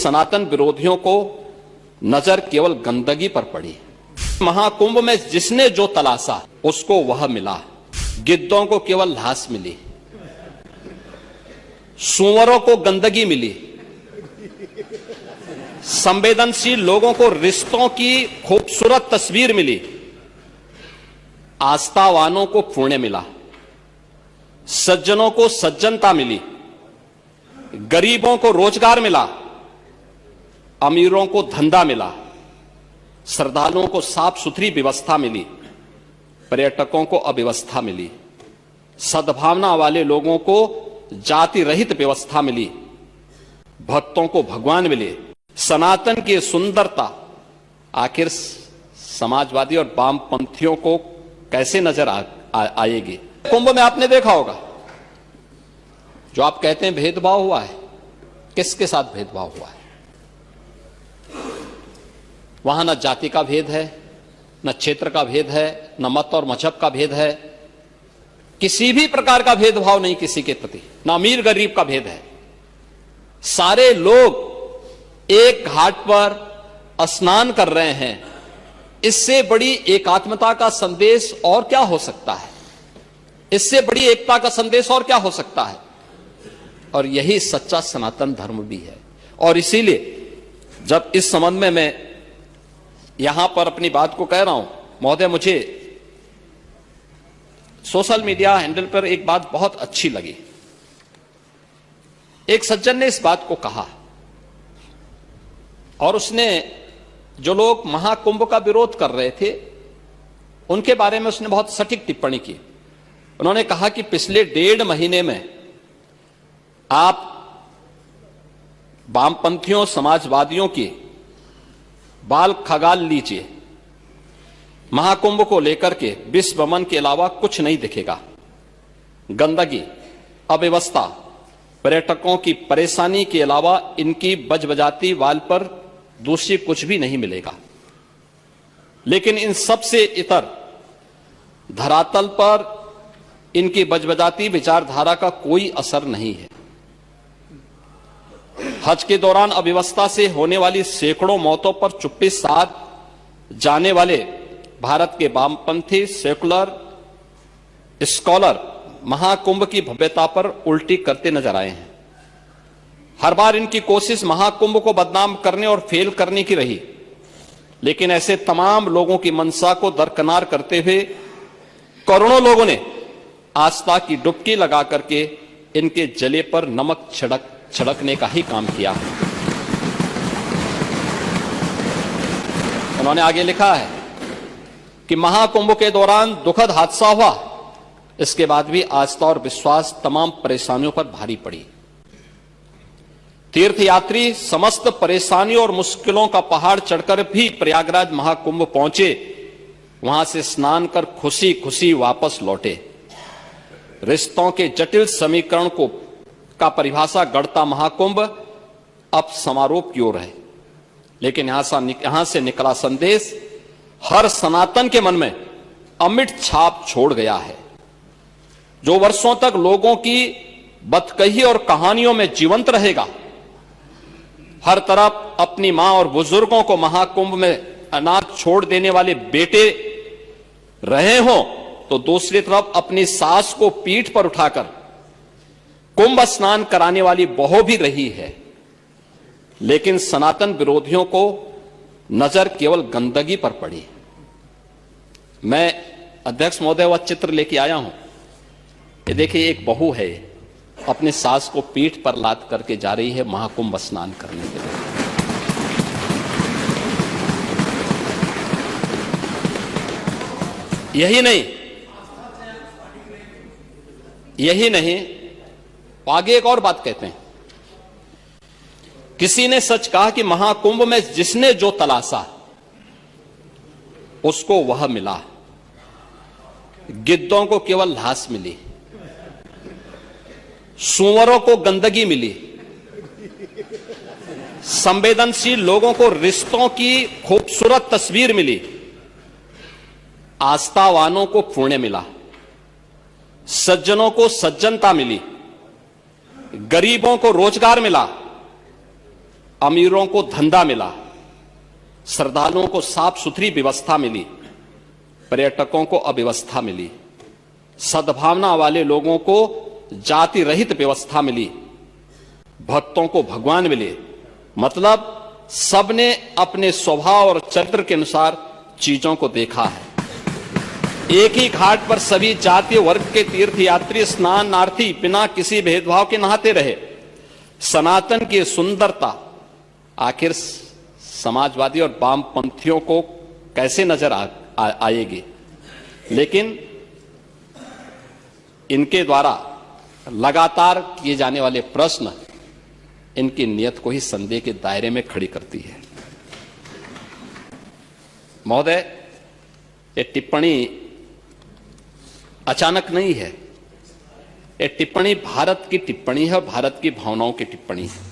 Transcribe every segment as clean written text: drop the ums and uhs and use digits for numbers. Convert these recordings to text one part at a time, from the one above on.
सनातन विरोधियों को नजर केवल गंदगी पर पड़ी। महाकुंभ में जिसने जो तलाशा उसको वह मिला। गिद्धों को केवल घास मिली, सूअरों को गंदगी मिली, संवेदनशील लोगों को रिश्तों की खूबसूरत तस्वीर मिली, आस्थावानों को पुण्य मिला, सज्जनों को सज्जनता मिली, गरीबों को रोजगार मिला, अमीरों को धंधा मिला, श्रद्धालुओं को साफ सुथरी व्यवस्था मिली, पर्यटकों को अव्यवस्था मिली, सद्भावना वाले लोगों को जाति रहित व्यवस्था मिली, भक्तों को भगवान मिले। सनातन की सुंदरता आखिर समाजवादी और वामपंथियों को कैसे नजर आएगी? कुंभ में आपने देखा होगा, जो आप कहते हैं भेदभाव हुआ है, किसके साथ भेदभाव हुआ है? वहां न जाति का भेद है, न क्षेत्र का भेद है, न मत और मजहब का भेद है, किसी भी प्रकार का भेदभाव नहीं किसी के प्रति, न अमीर गरीब का भेद है। सारे लोग एक घाट पर स्नान कर रहे हैं। इससे बड़ी एकात्मता का संदेश और क्या हो सकता है? इससे बड़ी एकता का संदेश और क्या हो सकता है? और यही सच्चा सनातन धर्म भी है। और इसीलिए जब इस संबंध में मैं यहां पर अपनी बात को कह रहा हूं, महोदय, मुझे सोशल मीडिया हैंडल पर एक बात बहुत अच्छी लगी। एक सज्जन ने इस बात को कहा और उसने जो लोग महाकुंभ का विरोध कर रहे थे उनके बारे में उसने बहुत सटीक टिप्पणी की। उन्होंने कहा कि पिछले 1.5 महीने में आप वामपंथियों, समाजवादियों की बाल खगाल लीजिए, महाकुंभ को लेकर के विश्व भ्रमण के अलावा कुछ नहीं दिखेगा। गंदगी, अव्यवस्था, पर्यटकों की परेशानी के अलावा इनकी बजबजाती वाल पर दूसरी कुछ भी नहीं मिलेगा। लेकिन इन सब से इतर धरातल पर इनकी बजबजाती विचारधारा का कोई असर नहीं है। हज के दौरान अव्यवस्था से होने वाली सैकड़ों मौतों पर चुप्पी साध जाने वाले भारत के वामपंथी सेकुलर स्कॉलर महाकुंभ की भव्यता पर उल्टी करते नजर आए हैं। हर बार इनकी कोशिश महाकुंभ को बदनाम करने और फेल करने की रही, लेकिन ऐसे तमाम लोगों की मंशा को दरकिनार करते हुए करोड़ों लोगों ने आस्था की डुबकी लगा करके इनके जले पर नमक छिड़कने का ही काम किया। उन्होंने आगे लिखा है कि महाकुंभ के दौरान दुखद हादसा हुआ, इसके बाद भी आस्था और विश्वास तमाम परेशानियों पर भारी पड़ी। तीर्थयात्री समस्त परेशानियों और मुश्किलों का पहाड़ चढ़कर भी प्रयागराज महाकुंभ पहुंचे, वहां से स्नान कर खुशी खुशी वापस लौटे। रिश्तों के जटिल समीकरण का परिभाषा गढ़ता महाकुंभ अब समारोह की ओर है। लेकिन यहां से निकला संदेश हर सनातन के मन में अमिट छाप छोड़ गया है, जो वर्षों तक लोगों की बदकही और कहानियों में जीवंत रहेगा। हर तरफ अपनी मां और बुजुर्गों को महाकुंभ में अनाथ छोड़ देने वाले बेटे रहे हों, तो दूसरी तरफ अपनी सास को पीठ पर उठाकर कुंभ स्नान कराने वाली बहू भी रही है। लेकिन सनातन विरोधियों को नजर केवल गंदगी पर पड़ी। मैं अध्यक्ष महोदय वह चित्र लेके आया हूं। ये देखिए, एक बहू है, अपने सास को पीठ पर लाद करके जा रही है महाकुंभ स्नान करने के लिए। यही नहीं, आगे एक और बात कहते हैं। किसी ने सच कहा कि महाकुंभ में जिसने जो तलाशा उसको वह मिला। गिद्धों को केवल घास मिली, सूअरों को गंदगी मिली, संवेदनशील लोगों को रिश्तों की खूबसूरत तस्वीर मिली, आस्थावानों को पुण्य मिला, सज्जनों को सज्जनता मिली, गरीबों को रोजगार मिला, अमीरों को धंधा मिला, श्रद्धालुओं को साफ सुथरी व्यवस्था मिली, पर्यटकों को अव्यवस्था मिली, सद्भावना वाले लोगों को जाति रहित व्यवस्था मिली, भक्तों को भगवान मिले। मतलब सबने अपने स्वभाव और चरित्र के अनुसार चीजों को देखा है। एक ही घाट पर सभी जातीय वर्ग के तीर्थयात्री स्नानार्थी बिना किसी भेदभाव के नहाते रहे। सनातन की सुंदरता आखिर समाजवादी और वामपंथियों को कैसे नजर आएगी, लेकिन इनके द्वारा लगातार किए जाने वाले प्रश्न इनकी नियत को ही संदेह के दायरे में खड़ी करती है। महोदय, ये टिप्पणी अचानक नहीं है। ये टिप्पणी भारत की टिप्पणी है, भारत की भावनाओं की टिप्पणी है।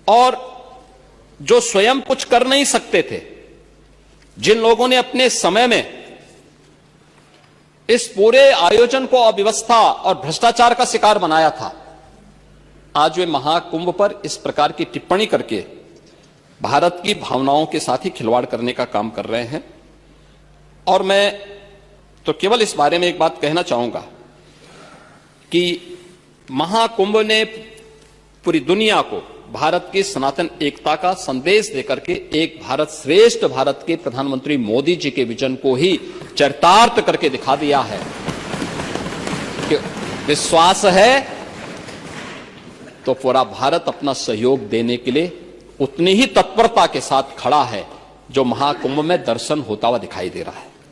और जो स्वयं कुछ कर नहीं सकते थे, जिन लोगों ने अपने समय में इस पूरे आयोजन को अव्यवस्था और भ्रष्टाचार का शिकार बनाया था, आज वे महाकुंभ पर इस प्रकार की टिप्पणी करके भारत की भावनाओं के साथ ही खिलवाड़ करने का काम कर रहे हैं। और मैं तो केवल इस बारे में एक बात कहना चाहूंगा कि महाकुंभ ने पूरी दुनिया को भारत की सनातन एकता का संदेश देकर के एक भारत श्रेष्ठ भारत के प्रधानमंत्री मोदी जी के विजन को ही चरितार्थ करके दिखा दिया है कि विश्वास है तो पूरा भारत अपना सहयोग देने के लिए उतनी ही तत्परता के साथ खड़ा है जो महाकुंभ में दर्शन होता हुआ दिखाई दे रहा है।